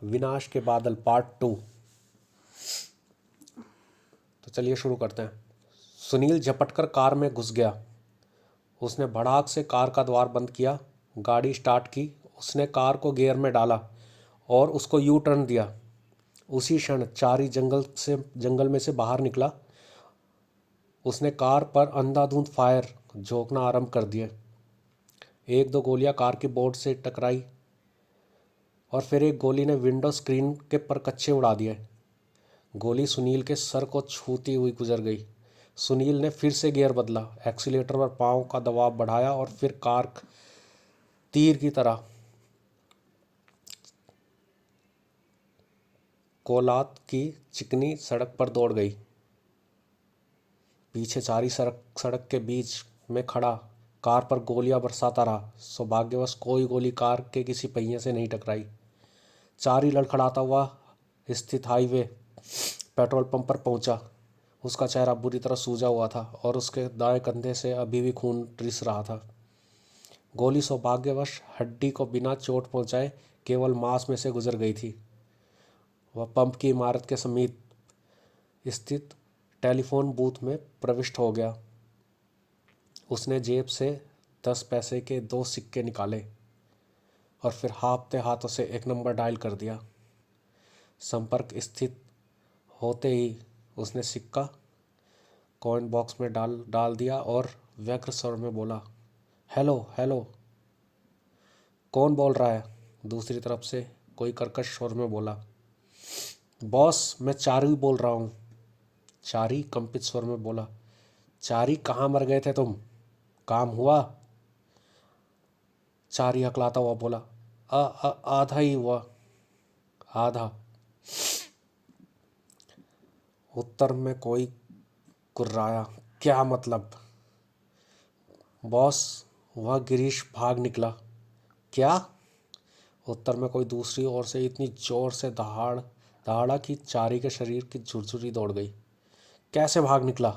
विनाश के बादल पार्ट 2। तो चलिए शुरू करते हैं। सुनील झपटकर कार में घुस गया। उसने भड़ाक से कार का द्वार बंद किया, गाड़ी स्टार्ट की। उसने कार को गियर में डाला और उसको यू टर्न दिया। उसी क्षण चारी जंगल में से बाहर निकला। उसने कार पर अंधाधुंध फायर झोंकना आरंभ कर दिए। एक दो गोलियां कार की बोर्ड से टकराई और फिर एक गोली ने विंडो स्क्रीन के पर कच्चे उड़ा दिए। गोली सुनील के सर को छूती हुई गुजर गई। सुनील ने फिर से गियर बदला, एक्सीलेटर पर पांव का दबाव बढ़ाया और फिर कार तीर की तरह कोलात की चिकनी सड़क पर दौड़ गई। पीछे चारी सड़क के बीच में खड़ा कार पर गोलियां बरसाता रहा। सौभाग्यवश कोई गोली कार के किसी पहिए से नहीं टकराई। चारी लड़खड़ाता हुआ स्थित हाईवे पेट्रोल पंप पर पहुंचा। उसका चेहरा बुरी तरह सूजा हुआ था और उसके दाएं कंधे से अभी भी खून रिस रहा था। गोली सौभाग्यवश हड्डी को बिना चोट पहुंचाए केवल मांस में से गुजर गई थी। वह पंप की इमारत के समीप स्थित टेलीफोन बूथ में प्रविष्ट हो गया। उसने जेब से 10 पैसे के 2 सिक्के निकाले और फिर हाँफते हाथों से एक नंबर डायल कर दिया। संपर्क स्थित होते ही उसने सिक्का कॉइन बॉक्स में डाल दिया और व्यग्र स्वर में बोला, हेलो हेलो। कौन बोल रहा है? दूसरी तरफ से कोई कर्कश स्वर में बोला, बॉस मैं चारी बोल रहा हूँ। चारी कंपित स्वर में बोला, चारी कहाँ मर गए थे तुम? काम हुआ? चारी हकलाता हुआ बोला, आधा ही हुआ, आधा। उत्तर में कोई कुर्राया, क्या मतलब? बॉस वह गिरीश भाग निकला। क्या? उत्तर में कोई दूसरी ओर से इतनी जोर से दहाड़ा कि चारी के शरीर की झुरझुरी दौड़ गई। कैसे भाग निकला?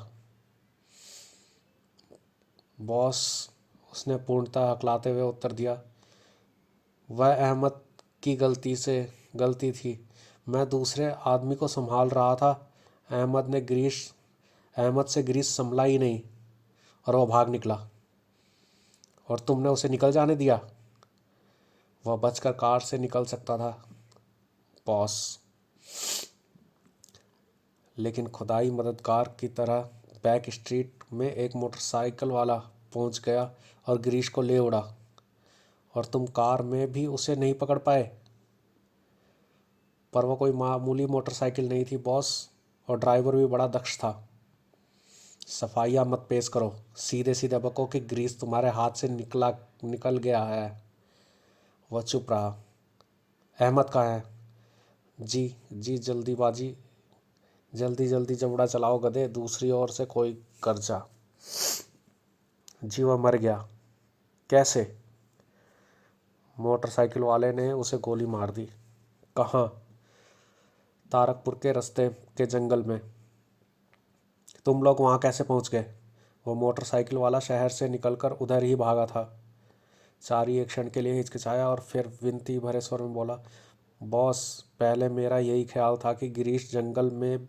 बॉस उसने पूर्णतः हकलाते हुए उत्तर दिया, वह अहमद की गलती थी। मैं दूसरे आदमी को संभाल रहा था। अहमद से गिरीश संभला ही नहीं और वह भाग निकला। और तुमने उसे निकल जाने दिया? वह बचकर कार से निकल सकता था बॉस, लेकिन खुदाई मददगार की तरह बैक स्ट्रीट में एक मोटरसाइकिल वाला पहुंच गया और गिरीश को ले उड़ा। और तुम कार में भी उसे नहीं पकड़ पाए? पर वह कोई मामूली मोटरसाइकिल नहीं थी बॉस, और ड्राइवर भी बड़ा दक्ष था। सफाइयाँ मत पेश करो, सीधे सीधे बको कि गिरीश तुम्हारे हाथ से निकल गया है। वह चुप रहा। अहमद कहाँ है? जी जल्दी जल्दी जबड़ा चलाओ गधे। दूसरी ओर से कोई गर्जा, जी वह मर गया। कैसे? मोटरसाइकिल वाले ने उसे गोली मार दी। कहाँ? तारकपुर के रास्ते के जंगल में। तुम लोग वहाँ कैसे पहुँच गए? वो मोटरसाइकिल वाला शहर से निकलकर उधर ही भागा था। चारी एक क्षण के लिए हिचकिचाया और फिर विनती भरे स्वर में बोला, बॉस पहले मेरा यही ख्याल था कि गिरीश जंगल में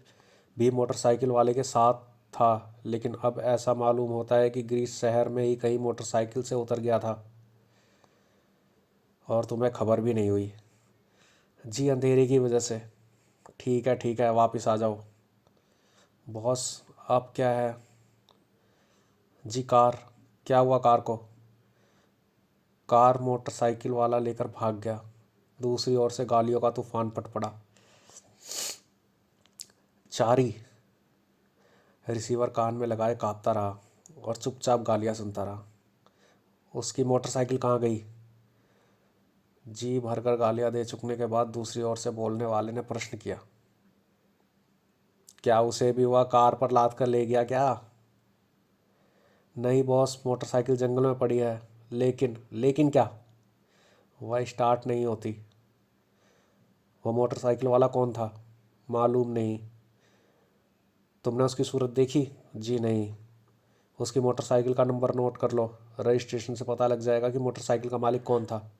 भी मोटरसाइकिल वाले के साथ था, लेकिन अब ऐसा मालूम होता है कि गिरीश शहर में ही कहीं मोटरसाइकिल से उतर गया था और तुम्हें खबर भी नहीं हुई। जी अंधेरे की वजह से। ठीक है वापस आ जाओ। बॉस अब क्या है? जी कार, क्या हुआ कार को? कार मोटरसाइकिल वाला लेकर भाग गया। दूसरी ओर से गालियों का तूफान पट पड़ा। चारी रिसीवर कान में लगाए कांपता रहा और चुपचाप गालियां सुनता रहा। उसकी मोटरसाइकिल कहाँ गई? जी भरकर गालियां दे चुकने के बाद दूसरी ओर से बोलने वाले ने प्रश्न किया, क्या उसे भी वह कार पर लाद कर ले गया क्या? नहीं बॉस, मोटरसाइकिल जंगल में पड़ी है। लेकिन क्या? वह स्टार्ट नहीं होती। वह मोटरसाइकिल वाला कौन था? मालूम नहीं। तुमने उसकी सूरत देखी? जी नहीं। उसकी मोटरसाइकिल का नंबर नोट कर लो, रजिस्ट्रेशन से पता लग जाएगा कि मोटरसाइकिल का मालिक कौन था।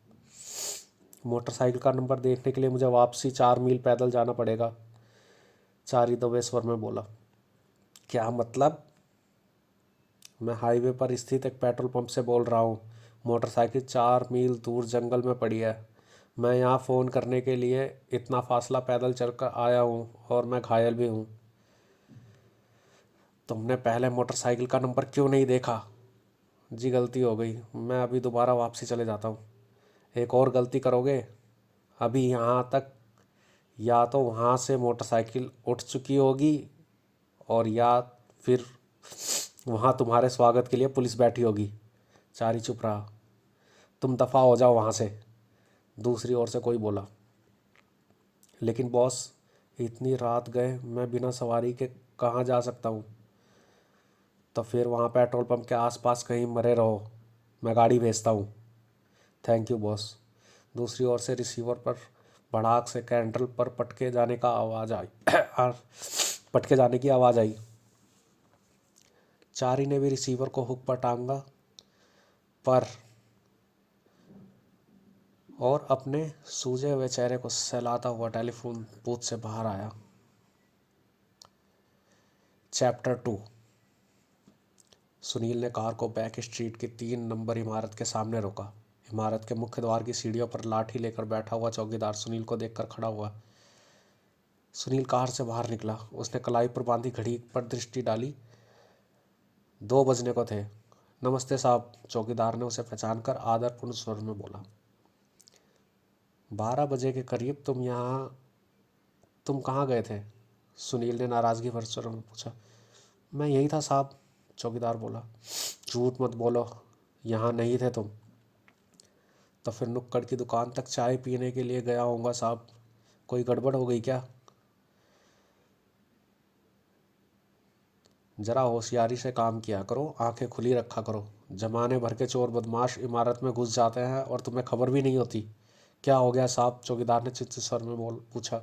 मोटरसाइकिल का नंबर देखने के लिए मुझे वापसी 4 मील पैदल जाना पड़ेगा, चारी दबे स्वर में बोला। क्या मतलब? मैं हाईवे पर स्थित एक पेट्रोल पंप से बोल रहा हूँ। मोटरसाइकिल 4 मील दूर जंगल में पड़ी है। मैं यहाँ फ़ोन करने के लिए इतना फासला पैदल चलकर आया हूँ और मैं घायल भी हूँ। तुमने पहले मोटरसाइकिल का नंबर क्यों नहीं देखा? जी गलती हो गई, मैं अभी दोबारा वापसी चले जाता हूँ। एक और गलती करोगे? अभी यहाँ तक या तो वहाँ से मोटरसाइकिल उठ चुकी होगी और या फिर वहाँ तुम्हारे स्वागत के लिए पुलिस बैठी होगी। चारी चुप रहा। तुम दफ़ा हो जाओ वहाँ से, दूसरी ओर से कोई बोला। लेकिन बॉस, इतनी रात गए मैं बिना सवारी के कहाँ जा सकता हूँ? तो फिर वहाँ पेट्रोल पंप के आसपास कहीं मरे रहो, मैं गाड़ी भेजता हूँ। Thank you boss. दूसरी ओर से रिसीवर पर भड़ाक से कैंडल पर पटके जाने का आवाज़ आई पटके जाने की आवाज़ आई। चारी ने भी रिसीवर को हुक पर टांगा पर और अपने सूजे हुए चेहरे को सहलाता हुआ टेलीफोन बूथ से बाहर आया। चैप्टर 2। सुनील ने कार को बैक स्ट्रीट की 3 नंबर इमारत के सामने रोका। इमारत के मुख्य द्वार की सीढ़ियों पर लाठी लेकर बैठा हुआ चौकीदार सुनील को देखकर खड़ा हुआ। सुनील कार से बाहर निकला। उसने कलाई पर बांधी घड़ी पर दृष्टि डाली। 2 बजने को थे। नमस्ते साहब, चौकीदार ने उसे पहचान कर आदरपूर्ण स्वर में बोला। 12 बजे के करीब तुम कहाँ गए थे? सुनील ने नाराज़गी भरे स्वर में पूछा। मैं यही था साहब, चौकीदार बोला। झूठ मत बोलो, यहाँ नहीं थे तुम। तो फिर नुक्कड़ की दुकान तक चाय पीने के लिए गया होऊंगा साहब। कोई गड़बड़ हो गई क्या? जरा होशियारी से काम किया करो, आंखें खुली रखा करो। जमाने भर के चोर बदमाश इमारत में घुस जाते हैं और तुम्हें खबर भी नहीं होती। क्या हो गया साहब? चौकीदार ने चिंतित स्वर में बोल पूछा।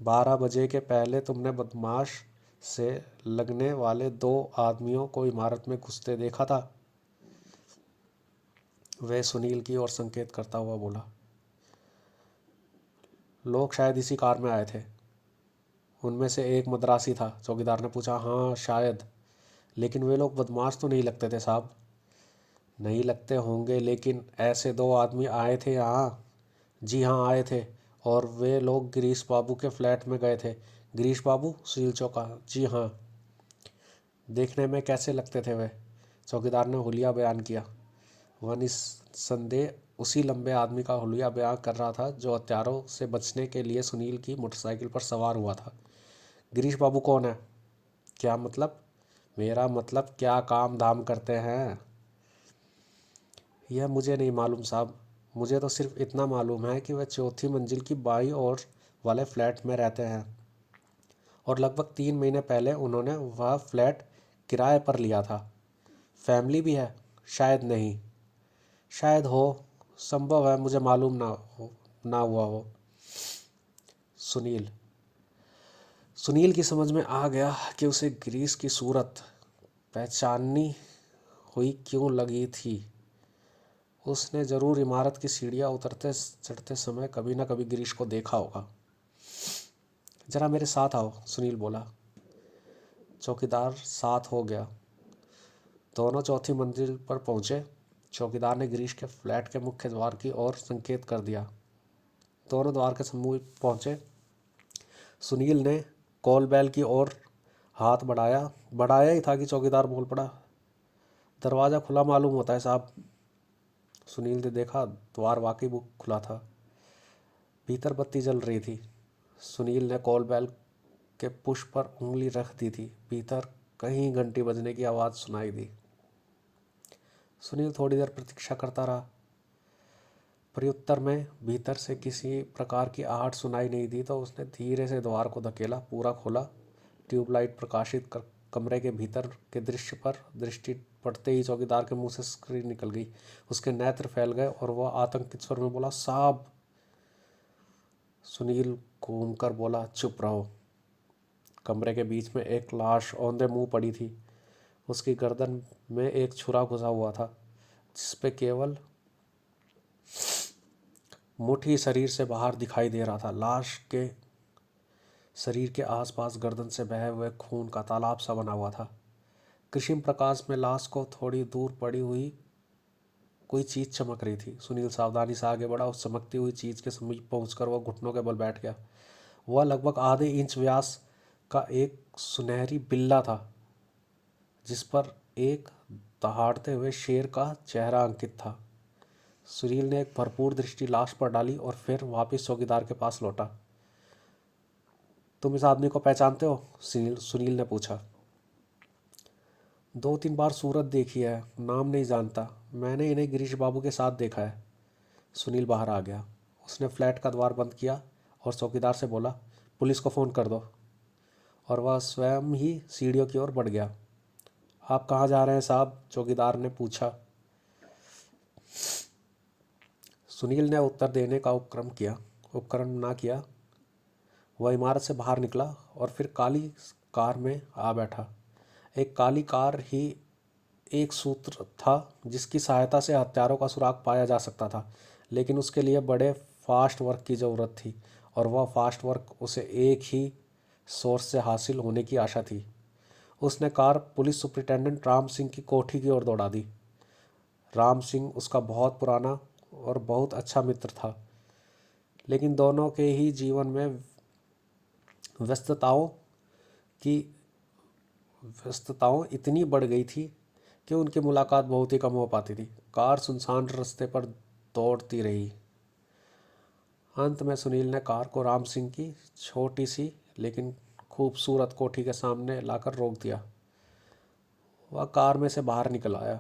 12 बजे के पहले तुमने बदमाश से लगने वाले 2 आदमियों को इमारत में घुसते देखा था? वह सुनील की ओर संकेत करता हुआ बोला। लोग शायद इसी कार में आए थे। उनमें से एक मद्रासी था, चौकीदार ने पूछा। हाँ शायद, लेकिन वे लोग बदमाश तो नहीं लगते थे साहब। नहीं लगते होंगे, लेकिन ऐसे 2 आदमी आए थे यहाँ। जी हाँ आए थे, और वे लोग गिरीश बाबू के फ्लैट में गए थे। गिरीश बाबू? सुनील चौंका। जी हाँ। देखने में कैसे लगते थे वे? चौकीदार ने हुलिया बयान किया। वह निस्संदेह उसी लंबे आदमी का हुलिया बयान कर रहा था जो हत्यारों से बचने के लिए सुनील की मोटरसाइकिल पर सवार हुआ था। गिरीश बाबू कौन है? क्या मतलब? मेरा मतलब क्या काम धाम करते हैं? यह मुझे नहीं मालूम साहब। मुझे तो सिर्फ इतना मालूम है कि वह 4थी मंजिल की बाईं ओर वाले फ्लैट में रहते हैं और लगभग 3 महीने पहले उन्होंने वह फ्लैट किराए पर लिया था। फैमिली भी है? शायद नहीं। शायद हो, संभव है मुझे मालूम ना हुआ हो। सुनील सुनील की समझ में आ गया कि उसे गिरीश की सूरत पहचाननी हुई क्यों लगी थी। उसने जरूर इमारत की सीढ़ियाँ उतरते चढ़ते समय कभी न कभी गिरीश को देखा होगा। जरा मेरे साथ आओ, सुनील बोला। चौकीदार साथ हो गया। दोनों 4थी मंजिल पर पहुंचे। चौकीदार ने गिरीश के फ्लैट के मुख्य द्वार की ओर संकेत कर दिया। दोनों द्वार के सम्मुख पहुंचे। सुनील ने कॉल बेल की ओर हाथ बढ़ाया ही था कि चौकीदार बोल पड़ा। दरवाज़ा खुला मालूम होता है साहब। सुनील ने देखा, द्वार वाकई खुला था। भीतर बत्ती जल रही थी। सुनील ने कॉल बेल के पुश पर उंगली रख दी थी। भीतर कहीं घंटी बजने की आवाज़ सुनाई दी। सुनील थोड़ी देर प्रतीक्षा करता रहा। प्रत्युत्तर में भीतर से किसी प्रकार की आहट सुनाई नहीं दी तो उसने धीरे से द्वार को धकेला, पूरा खोला। ट्यूबलाइट प्रकाशित कर कमरे के भीतर के दृश्य पर दृष्टि पड़ते ही चौकीदार के मुंह से स्क्रीन निकल गई। उसके नेत्र फैल गए और वह आतंकित स्वर में बोला, साहब। सुनील घूमकर बोला, चुप रहो। कमरे के बीच में एक लाश औंधे मुंह पड़ी थी। उसकी गर्दन में एक छुरा घुसा हुआ था जिस पे केवल मुट्ठी शरीर से बाहर दिखाई दे रहा था। लाश के शरीर के आसपास गर्दन से बहे हुए खून का तालाब सा बना हुआ था। कृत्रिम प्रकाश में लाश को थोड़ी दूर पड़ी हुई कोई चीज चमक रही थी। सुनील सावधानी से आगे बढ़ा। उस चमकती हुई चीज के समीप पहुंचकर वह घुटनों के बल बैठ गया। वह लगभग आधे इंच व्यास का एक सुनहरी बिल्ला था, जिस पर एक दहाड़ते हुए शेर का चेहरा अंकित था। सुनील ने एक भरपूर दृष्टि लाश पर डाली और फिर वापस चौकीदार के पास लौटा। तुम इस आदमी को पहचानते हो? सुनील ने पूछा। 2-3 बार सूरत देखी है, नाम नहीं जानता। मैंने इन्हें गिरीश बाबू के साथ देखा है। सुनील बाहर आ गया। उसने फ्लैट का द्वार बंद किया और चौकीदार से बोला, पुलिस को फ़ोन कर दो। और वह स्वयं ही सीढ़ियों की ओर बढ़ गया। आप कहाँ जा रहे हैं साहब? चौकीदार ने पूछा। सुनील ने उत्तर देने का उपक्रम ना किया। वह इमारत से बाहर निकला और फिर काली कार में आ बैठा। एक काली कार ही एक सूत्र था जिसकी सहायता से हत्यारों का सुराग पाया जा सकता था, लेकिन उसके लिए बड़े फास्ट वर्क की ज़रूरत थी, और वह फास्ट वर्क उसे एक ही सोर्स से हासिल होने की आशा थी। उसने car police superintendent Ram Singh की कोठी की ओर दौड़ा दी। राम सिंह उसका बहुत पुराना और बहुत अच्छा मित्र था, लेकिन दोनों के ही जीवन में व्यस्तताओं की व्यस्तताओं इतनी बढ़ गई थी कि उनकी मुलाकात बहुत ही कम हो पाती थी। कार सुनसान रास्ते पर दौड़ती रही। अंत में सुनील ने कार को राम सिंह की छोटी सी लेकिन खूबसूरत कोठी के सामने लाकर रोक दिया। वह कार में से बाहर निकल आया।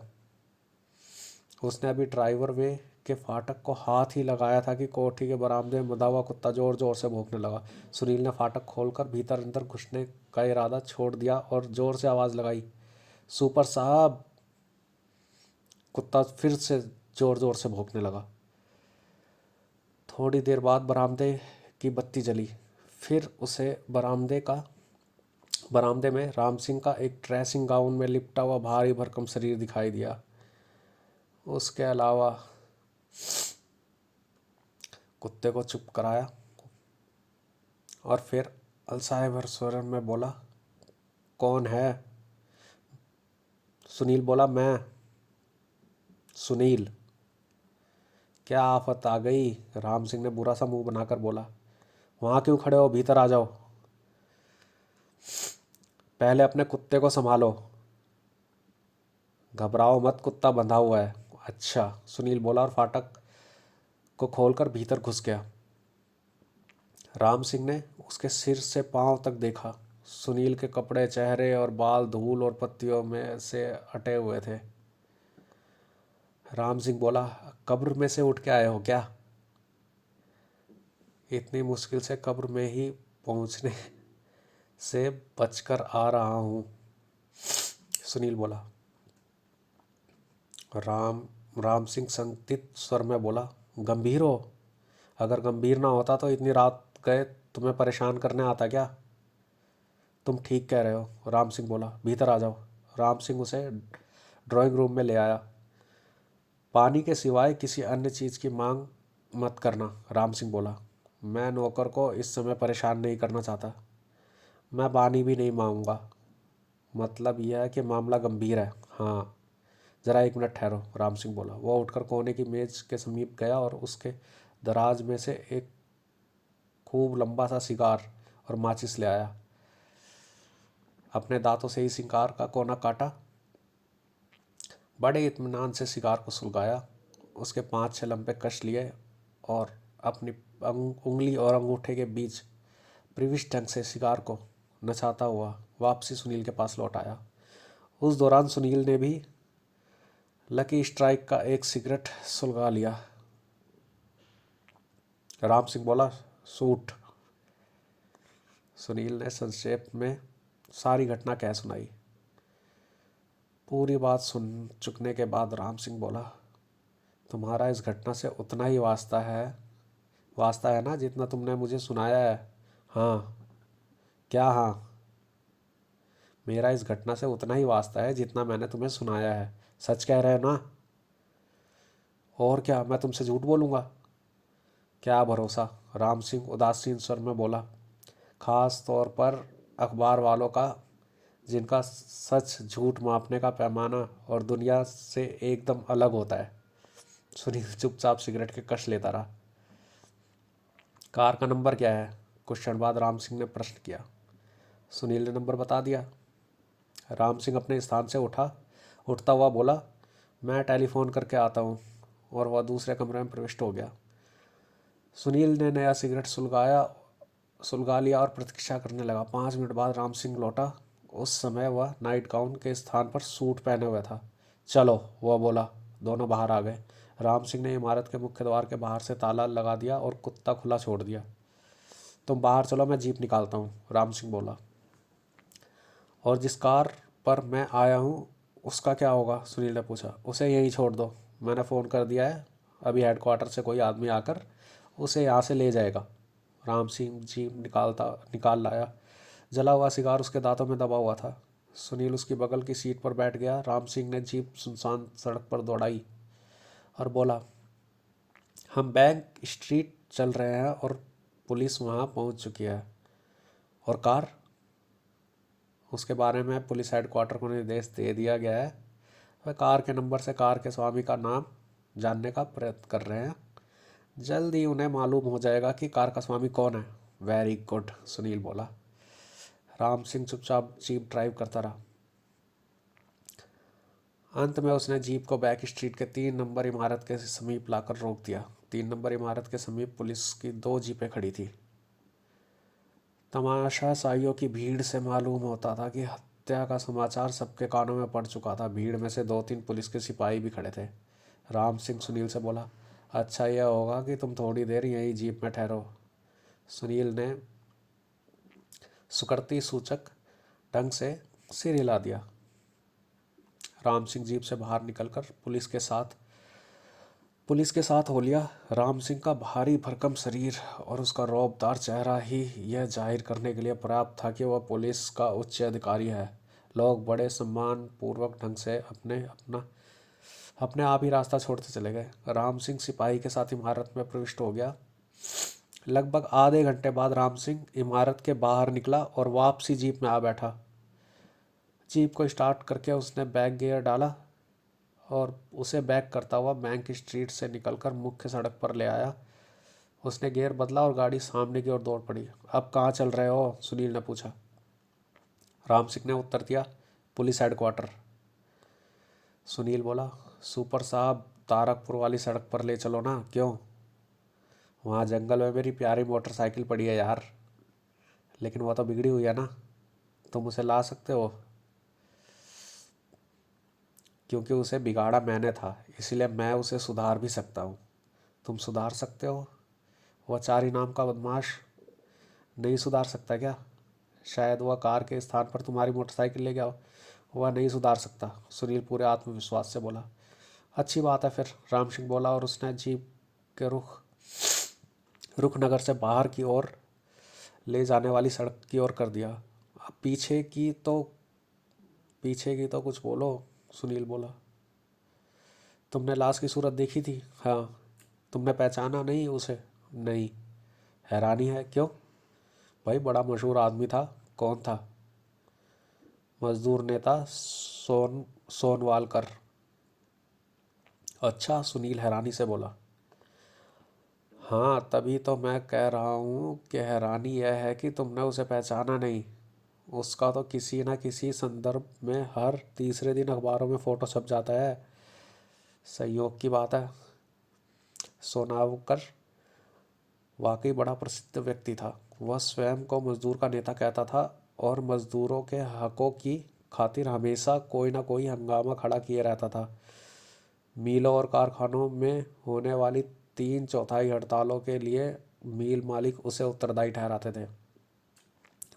उसने अभी ड्राइवर वे के फाटक को हाथ ही लगाया था कि कोठी के बरामदे में बंधा हुआ कुत्ता जोर जोर से भौंकने लगा। सुनील ने फाटक खोलकर भीतर अंदर घुसने का इरादा छोड़ दिया और जोर से आवाज़ लगाई, सुपर साहब। कुत्ता फिर से जोर जोर से भौंकने लगा। थोड़ी देर बाद बरामदे की बत्ती जली। फिर उसे बरामदे में राम सिंह का एक ड्रेसिंग गाउन में लिपटा हुआ भारी भरकम शरीर दिखाई दिया। उसके अलावा कुत्ते को चुप कराया और फिर अलसाए भर स्वर में बोला, कौन है? सुनील बोला, मैं। सुनील, क्या आफत आ गई? राम सिंह ने बुरा सा मुंह बनाकर बोला। वहां क्यों खड़े हो? भीतर आ जाओ। पहले अपने कुत्ते को संभालो। घबराओ मत, कुत्ता बंधा हुआ है। अच्छा, सुनील बोला और फाटक को खोलकर भीतर घुस गया। राम सिंह ने उसके सिर से पांव तक देखा। सुनील के कपड़े, चेहरे और बाल धूल और पत्तियों में से अटे हुए थे। राम सिंह बोला, कब्र में से उठ के आए हो क्या? इतनी मुश्किल से कब्र में ही पहुंचने से बचकर आ रहा हूं, सुनील बोला। राम सिंह संदिग्ध स्वर में बोला, गंभीर हो? अगर गंभीर ना होता तो इतनी रात गए तुम्हें परेशान करने आता क्या? तुम ठीक कह रहे हो, राम सिंह बोला। भीतर आ जाओ। राम सिंह उसे ड्राइंग रूम में ले आया। पानी के सिवाय किसी अन्य चीज़ की मांग मत करना, राम सिंह बोला। मैं नौकर को इस समय परेशान नहीं करना चाहता। मैं पानी भी नहीं मांगूंगा। मतलब यह है कि मामला गंभीर है। हाँ, ज़रा 1 मिनट ठहरो, राम सिंह बोला। वह उठकर कोने की मेज के समीप गया और उसके दराज में से एक खूब लंबा सा सिगार और माचिस ले आया। अपने दांतों से ही सिगार का कोना काटा, बड़े इत्मीनान से सिगार को सुलगाया, उसके 5-6 लंबे कश लिए और अपनी उंगली और अंगूठे के बीच प्रविष्ट ढंग से सिगार को नचाता हुआ वापसी सुनील के पास लौट आया। उस दौरान सुनील ने भी लकी स्ट्राइक का एक सिगरेट सुलगा लिया। राम सिंह बोला, सूट। सुनील ने संक्षेप में सारी घटना कह सुनाई। पूरी बात सुन चुकने के बाद राम सिंह बोला, तुम्हारा इस घटना से उतना ही वास्ता है ना जितना तुमने मुझे सुनाया है? हाँ। क्या हाँ? मेरा इस घटना से उतना ही वास्ता है जितना मैंने तुम्हें सुनाया है। सच कह रहे हो ना? और क्या, मैं तुमसे झूठ बोलूँगा? क्या भरोसा, राम सिंह उदासीन स्वर में बोला। खास तौर पर अखबार वालों का, जिनका सच झूठ मापने का पैमाना और दुनिया से एकदम अलग होता है। सुनील चुपचाप सिगरेट के कश लेता रहा। कार का नंबर क्या है? कुछ क्षण बाद राम सिंह ने प्रश्न किया। सुनील ने नंबर बता दिया। राम सिंह अपने स्थान से उठता हुआ बोला, मैं टेलीफोन करके आता हूँ, और वह दूसरे कमरे में प्रविष्ट हो गया। सुनील ने नया सिगरेट सुलगा लिया और प्रतीक्षा करने लगा। 5 मिनट बाद राम सिंह लौटा। उस समय वह नाइट गाउन के स्थान पर सूट पहने हुए था। चलो, वह बोला। दोनों बाहर आ गए। राम सिंह ने इमारत के मुख्य द्वार के बाहर से ताला लगा दिया और कुत्ता खुला छोड़ दिया। तुम बाहर चलो, मैं जीप निकालता हूँ, राम सिंह बोला। और जिस कार पर मैं आया हूँ उसका क्या होगा? सुनील ने पूछा। उसे यहीं छोड़ दो, मैंने फ़ोन कर दिया है। अभी हेडक्वार्टर से कोई आदमी आकर उसे यहाँ से ले जाएगा। राम सिंह जीप निकाल लाया। जला हुआ सिगार उसके दांतों में दबा हुआ था। सुनील उसकी बगल की सीट पर बैठ गया। राम सिंह ने जीप सुनसान सड़क पर दौड़ाई और बोला, हम बैंक स्ट्रीट चल रहे हैं और पुलिस वहाँ पहुँच चुकी है। और कार? उसके बारे में पुलिस हेडक्वार्टर को निर्देश दे दिया गया है। वह कार के नंबर से कार के स्वामी का नाम जानने का प्रयत्न कर रहे हैं। जल्द ही उन्हें मालूम हो जाएगा कि कार का स्वामी कौन है। वेरी गुड, सुनील बोला। राम सिंह चुपचाप जीप ड्राइव करता रहा। अंत में उसने जीप को बैक स्ट्रीट के 3 नंबर इमारत के समीप लाकर रोक दिया। 3 नंबर इमारत के समीप पुलिस की 2 जीपें खड़ी थी। तमाशाइयों की भीड़ से मालूम होता था कि हत्या का समाचार सबके कानों में पड़ चुका था। भीड़ में से 2-3 पुलिस के सिपाही भी खड़े थे। राम सिंह सुनील से बोला, अच्छा यह होगा कि तुम थोड़ी देर यहीं जीप में ठहरो। सुनील ने सुकृति सूचक ढंग से सिर हिला दिया। राम सिंह जीप से बाहर निकलकर पुलिस के साथ हो लिया। राम सिंह का भारी भरकम शरीर और उसका रौबदार चेहरा ही यह जाहिर करने के लिए पर्याप्त था कि वह पुलिस का उच्च अधिकारी है। लोग बड़े सम्मान पूर्वक ढंग से अपने आप ही रास्ता छोड़ते चले गए। राम सिंह सिपाही के साथ इमारत में प्रविष्ट हो गया। लगभग आधे घंटे बाद राम सिंह इमारत के बाहर निकला और वापसी जीप में आ बैठा। जीप को स्टार्ट करके उसने बैक गियर डाला और उसे बैक करता हुआ बैंक स्ट्रीट से निकलकर मुख्य सड़क पर ले आया। उसने गियर बदला और गाड़ी सामने की ओर दौड़ पड़ी। अब कहाँ चल रहे हो? सुनील ने पूछा। राम सिंह ने उत्तर दिया, पुलिस हेडक्वार्टर। सुनील बोला, सुपर साहब तारकपुर वाली सड़क पर ले चलो ना। क्यों? वहाँ जंगल में मेरी प्यारी मोटरसाइकिल पड़ी है यार। लेकिन वह तो बिगड़ी हुई है ना, तुम उसे ला सकते हो? क्योंकि उसे बिगाड़ा मैंने था, इसलिए मैं उसे सुधार भी सकता हूँ। तुम सुधार सकते हो? वह चारी नाम का बदमाश नहीं सुधार सकता क्या? शायद वह कार के स्थान पर तुम्हारी मोटरसाइकिल ले गया हो। वह नहीं सुधार सकता, सुनील पूरे आत्मविश्वास से बोला। अच्छी बात है फिर, राम सिंह बोला और उसने जीप के रुख नगर से बाहर की ओर ले जाने वाली सड़क की ओर कर दिया। अब पीछे की तो कुछ बोलो, सुनील बोला। तुमने लाश की सूरत देखी थी? हाँ। तुमने पहचाना नहीं उसे? नहीं। हैरानी है, क्यों? भाई बड़ा मशहूर आदमी था। कौन था? मजदूर नेता सोनवालकर। अच्छा, सुनील हैरानी से बोला। हाँ, तभी तो मैं कह रहा हूँ कि हैरानी यह है कि तुमने उसे पहचाना नहीं। उसका तो किसी न किसी संदर्भ में हर तीसरे दिन अखबारों में फ़ोटो छप जाता है। संयोग की बात है। सोनावकर वाकई बड़ा प्रसिद्ध व्यक्ति था। वह स्वयं को मजदूर का नेता कहता था और मजदूरों के हकों की खातिर हमेशा कोई ना कोई हंगामा खड़ा किए रहता था। मिलों और कारखानों में होने वाली 3/4 हड़तालों के लिए मिल मालिक उसे उत्तरदायी ठहराते थे।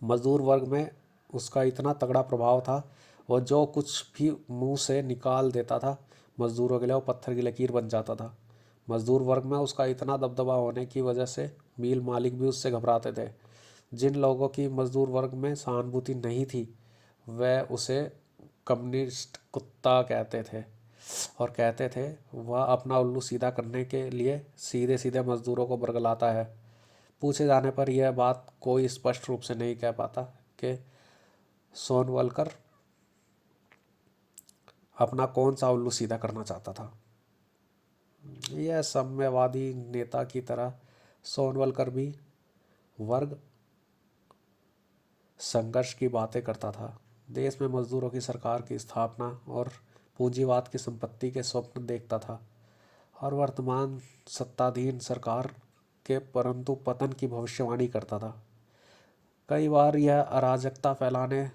मजदूर वर्ग में उसका इतना तगड़ा प्रभाव था, वह जो कुछ भी मुंह से निकाल देता था मजदूरों के लिए वो पत्थर की लकीर बन जाता था। मजदूर वर्ग में उसका इतना दबदबा होने की वजह से मिल मालिक भी उससे घबराते थे। जिन लोगों की मजदूर वर्ग में सहानुभूति नहीं थी वह उसे कम्युनिस्ट कुत्ता कहते थे। और कहते थे वह अपना उल्लू सीधा करने के लिए सीधे सीधे मजदूरों को बरगलाता है। पूछे जाने पर यह बात कोई स्पष्ट रूप से नहीं कह पाता कि सोनवलकर अपना कौन सा उल्लू सीधा करना चाहता था। यह साम्यवादी नेता की तरह सोनवलकर भी वर्ग संघर्ष की बातें करता था। देश में मजदूरों की सरकार की स्थापना और पूंजीवाद की संपत्ति के स्वप्न देखता था और वर्तमान सत्ताधीन सरकार के परंतु पतन की भविष्यवाणी करता था। कई बार यह अराजकता फैलाने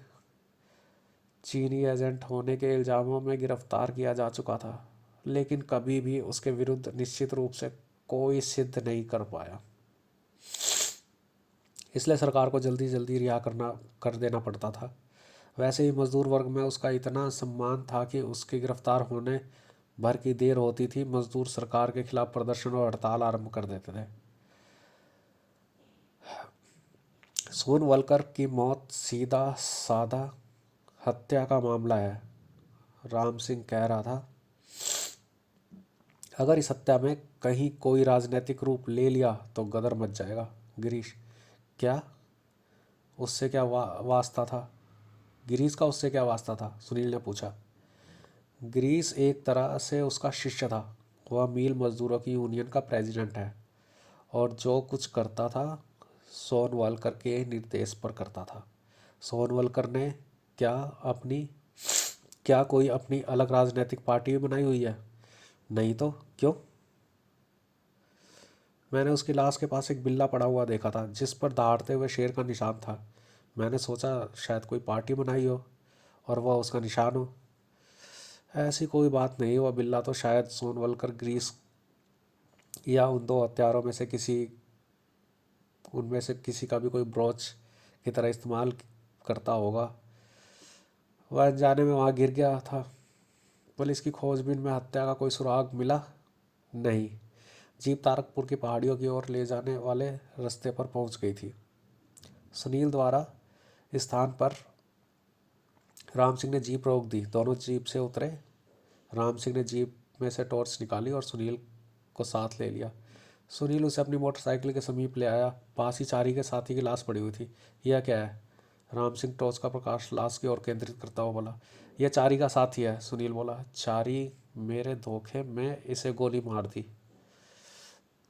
चीनी एजेंट होने के इल्ज़ामों में गिरफ्तार किया जा चुका था, लेकिन कभी भी उसके विरुद्ध निश्चित रूप से कोई सिद्ध नहीं कर पाया। इसलिए सरकार को जल्दी जल्दी रिहा कर देना पड़ता था। वैसे ही मजदूर वर्ग में उसका इतना सम्मान था कि उसके गिरफ्तार होने भर की देर होती थी मजदूर सरकार के खिलाफ प्रदर्शन और हड़ताल आरंभ कर देते थे। सोनवलकर की मौत सीधा साधा हत्या का मामला है, राम सिंह कह रहा था। अगर इस हत्या में कहीं कोई राजनीतिक रूप ले लिया तो गदर मच जाएगा। गिरीश: क्या उससे क्या वास्ता था? गिरीश का उससे क्या वास्ता था? सुनील ने पूछा। गिरीश एक तरह से उसका शिष्य था। वह मिल मजदूरों की यूनियन का प्रेसिडेंट है और जो कुछ करता था सोनवलकर के निर्देश पर करता था। सोनवलकर ने क्या अपनी क्या कोई अपनी अलग राजनीतिक पार्टी भी बनाई हुई है? नहीं तो क्यों? मैंने उसकी लाश के पास एक बिल्ला पड़ा हुआ देखा था जिस पर दहाड़ते हुए शेर का निशान था। मैंने सोचा शायद कोई पार्टी बनाई हो और वह उसका निशान हो। ऐसी कोई बात नहीं। वह बिल्ला तो शायद सोनवलकर, ग्रीस या उन दो हत्यारों में से उनमें से किसी का भी कोई ब्रोच की तरह इस्तेमाल करता होगा। वह अनजाने में वहाँ गिर गया था। पुलिस की खोजबीन में हत्या का कोई सुराग मिला नहीं। जीप तारकपुर की पहाड़ियों की ओर ले जाने वाले रास्ते पर पहुंच गई थी। सुनील द्वारा स्थान पर राम सिंह ने जीप रोक दी। दोनों जीप से उतरे। राम सिंह ने जीप में से टॉर्च निकाली और सुनील को साथ ले लिया। सुनील उसे अपनी मोटरसाइकिल के समीप ले आया। पास ही चारी के साथी की लाश पड़ी हुई थी। यह क्या है? राम सिंह टॉर्च का प्रकाश लाश की ओर केंद्रित करता हुआ बोला। यह चारी का साथी है, सुनील बोला। चारी मेरे धोखे में इसे गोली मार दी।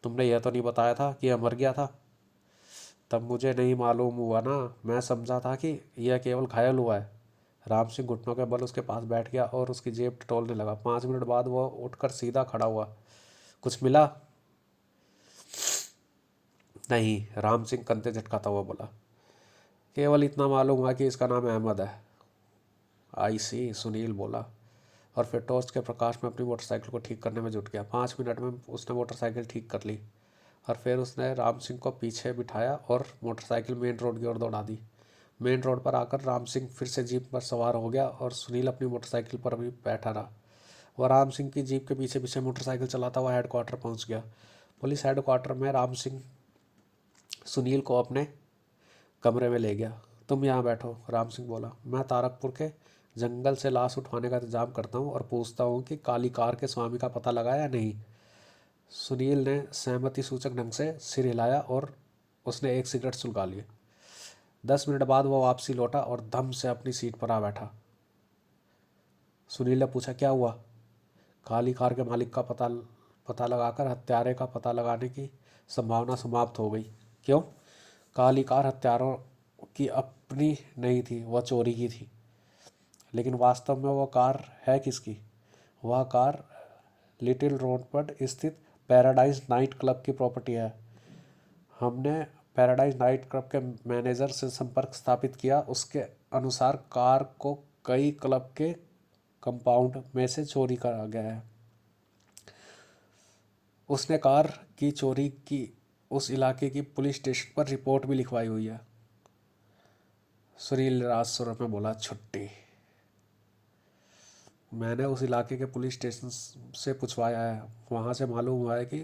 तुमने यह तो नहीं बताया था कि यह मर गया था? तब मुझे नहीं मालूम हुआ ना। मैं समझा था कि यह केवल घायल हुआ है। राम सिंह घुटनों के बल उसके पास बैठ गया और उसकी जेब टटोलने लगा। 5 मिनट बाद वह उठकर सीधा खड़ा हुआ। कुछ मिला? नहीं, राम सिंह कंधे झटकाता हुआ बोला। केवल इतना मालूम हुआ कि इसका नाम अहमद है। आई सी, सुनील बोला और फिर टॉर्च के प्रकाश में अपनी मोटरसाइकिल को ठीक करने में जुट गया। 5 मिनट में उसने मोटरसाइकिल ठीक कर ली और फिर उसने राम सिंह को पीछे बिठाया और मोटरसाइकिल मेन रोड की ओर दौड़ा दी। मेन रोड पर आकर राम सिंह फिर से जीप पर सवार हो गया और सुनील अपनी मोटरसाइकिल पर भी बैठा रहा। वह राम सिंह की जीप के पीछे पीछे मोटरसाइकिल चलाता हुआ हेडक्वार्टर पहुंच गया। पुलिस हेडक्वार्टर में राम सिंह सुनील को अपने कमरे में ले गया। तुम यहाँ बैठो, राम सिंह बोला। मैं तारकपुर के जंगल से लाश उठवाने का इंतजाम करता हूँ और पूछता हूँ कि काली कार के स्वामी का पता लगा या नहीं। सुनील ने सहमति सूचक ढंग से सिर हिलाया और उसने एक सिगरेट सुलगा ली। 10 मिनट बाद वह वापसी लौटा और धम से अपनी सीट पर आ बैठा। सुनील ने पूछा, क्या हुआ? काली कार के मालिक का पता लगाकर हत्यारे का पता लगाने की संभावना समाप्त हो गई। क्यों? काली कार हत्यारों की अपनी नहीं थी, वह चोरी की थी। लेकिन वास्तव में वह कार है किसकी? वह कार लिटिल रोड पर स्थित पैराडाइज नाइट क्लब की प्रॉपर्टी है। हमने पैराडाइज नाइट क्लब के मैनेजर से संपर्क स्थापित किया। उसके अनुसार कार को कई क्लब के कंपाउंड में से चोरी करा गया है। उसने कार की चोरी की उस इलाके की पुलिस स्टेशन पर रिपोर्ट भी लिखवाई हुई है। सुनील राज स्वर में बोला, छुट्टी। मैंने उस इलाके के पुलिस स्टेशन से पूछवाया है। वहाँ से मालूम हुआ है कि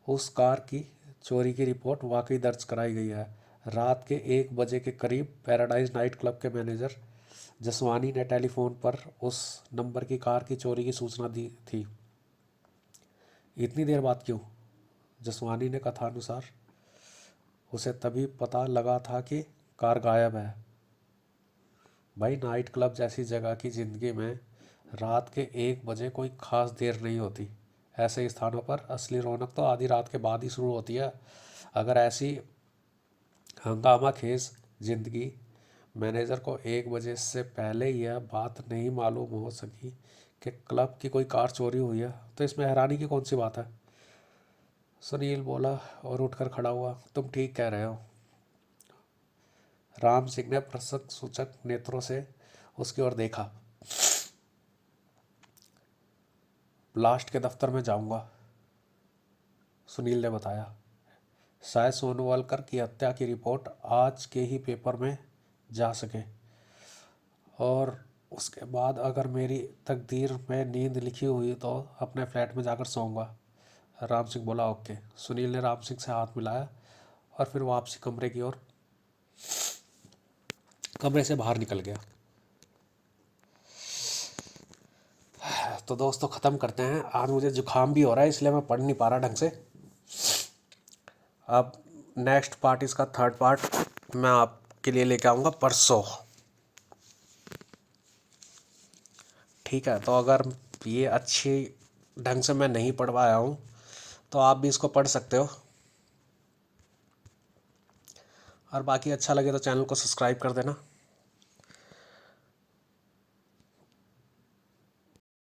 उस कार की चोरी की रिपोर्ट वाकई दर्ज कराई गई है। रात के 1 बजे के करीब पैराडाइज नाइट क्लब के मैनेजर जसवानी ने टेलीफोन पर उस नंबर की कार की चोरी की सूचना दी थी। इतनी देर बाद क्यों? जसवानी ने कथानुसार उसे तभी पता लगा था कि कार गायब है। भाई, नाइट क्लब जैसी जगह की ज़िंदगी में रात के 1 बजे कोई खास देर नहीं होती। ऐसे स्थानों पर असली रौनक तो आधी रात के बाद ही शुरू होती है। अगर ऐसी हंगामा खेज जिंदगी मैनेजर को 1 बजे से पहले यह बात नहीं मालूम हो सकी कि क्लब की कोई कार चोरी हुई है, तो इसमें हैरानी की कौन सी बात है? सुनील बोला और उठकर खड़ा हुआ। तुम ठीक कह रहे हो। राम सिंह ने प्रसन्न सूचक नेत्रों से उसकी ओर देखा। ब्लास्ट के दफ्तर में जाऊंगा, सुनील ने बताया। शायद सोनोवालकर की हत्या की रिपोर्ट आज के ही पेपर में जा सके, और उसके बाद अगर मेरी तकदीर में नींद लिखी हुई तो अपने फ्लैट में जाकर सोऊंगा। राम सिंह बोला, ओके। सुनील ने राम सिंह से हाथ मिलाया और फिर वापसी कमरे से बाहर निकल गया। तो दोस्तों, ख़त्म करते हैं। आज मुझे जुकाम भी हो रहा है, इसलिए मैं पढ़ नहीं पा रहा ढंग से। अब नेक्स्ट पार्ट, इसका थर्ड पार्ट मैं आपके लिए लेके आऊँगा परसों। ठीक है, तो अगर ये अच्छी ढंग से मैं नहीं पढ़ पाया हूँ तो आप भी इसको पढ़ सकते हो। और बाकी अच्छा लगे तो चैनल को सब्सक्राइब कर देना।